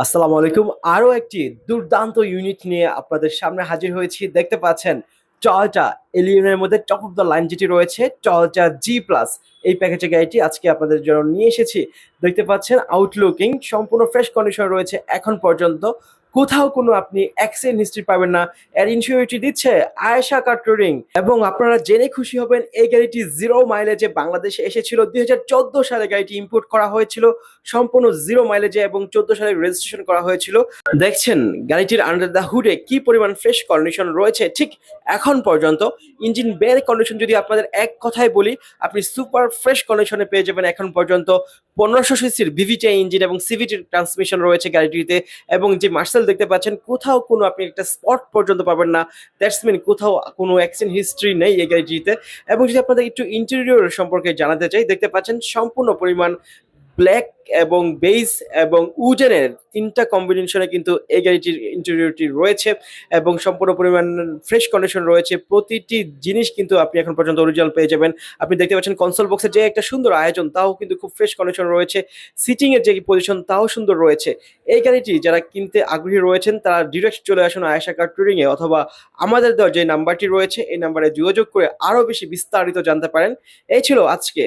আসসালামু আলাইকুম। আরো একটি দুর্দান্ত ইউনিট নিয়ে আপনাদের সামনে হাজির হয়েছি। দেখতে পাচ্ছেন টয়োটা এলিয়নের মধ্যে টপ অফ দ্য লাইন যেটি রয়েছে টয়োটা জি প্লাস, এই প্যাকেজের গাড়িটি আজকে আপনাদের জন্য নিয়ে এসেছি। দেখতে পাচ্ছেন আউটলুকিং সম্পূর্ণ ফ্রেশ কন্ডিশন রয়েছে এখন পর্যন্ত। কোথাও কোনো আপনি অ্যাক্সিডেন্ট হিস্ট্রি পাবেন না। এর ইন্স্যুরিটি দিচ্ছে আয়েশা কার টুরিং, এবং আপনারা জেনে খুশি হবেন এই গাড়িটি জিরো মাইলেজে বাংলাদেশে এসেছিল। 2014 সালে গাড়িটি ইম্পোর্ট করা হয়েছিল সম্পূর্ণ জিরো মাইলেজে, এবং 14 সালে রেজিস্ট্রেশন করা হয়েছিল। দেখছেন গাড়িটির আন্ডার দ্য হুডে কি পরিমাণ ফ্রেশ কন্ডিশন রয়েছে ঠিক এখন পর্যন্ত। ইঞ্জিন বের কন্ডিশন যদি আপনাদের এক কথায় বলি, আপনি সুপার ফ্রেশ কন্ডিশনে পেয়ে যাবেন এখন পর্যন্ত। 1500 সিসির ভিভিটি ইঞ্জিন এবং সিভিটি ট্রান্সমিশন রয়েছে গাড়িটিতে, এবং যে মার্সেল দেখতে পাচ্ছেন কোথাও কোনো আপনি একটা স্পট পর্যন্ত পাবেন না। দ্যাটস মিন কোথাও কোনো অ্যাক্সিডেন্ট হিস্ট্রি নেই এই গাড়িটিতে। এবং যদি আপনাদের একটু ইন্টেরিয়র সম্পর্কে জানাতে চাই, দেখতে পাচ্ছেন সম্পূর্ণ পরিমাণ ব্ল্যাক এবং বেজ এবং উডেনের তিনটা কম্বিনেশনে কিন্তু এই গাড়িটির ইন্টেরিয়রটি রয়েছে, এবং সম্পূর্ণ পরিমাণ ফ্রেশ কন্ডিশন রয়েছে। প্রতিটি জিনিস কিন্তু আপনি এখন পর্যন্ত অরিজিনাল পেয়ে যাবেন। আপনি দেখতে পাচ্ছেন কনসোল বক্সের যে একটা সুন্দর আয়োজন, তাও কিন্তু খুব ফ্রেশ কন্ডিশন রয়েছে। সিটিং এর যে পজিশন তাও সুন্দর রয়েছে। এই গাড়িটি যারা কিনতে আগ্রহী রয়েছেন তারা ডিরেক্ট চলে আসুন আয়েশা কার টুরিং এ, অথবা আমাদের দেওয়া যে নাম্বারটি রয়েছে এই নাম্বারে যোগাযোগ করে আরো বেশি বিস্তারিত জানতে পারেন। এই ছিল আজকে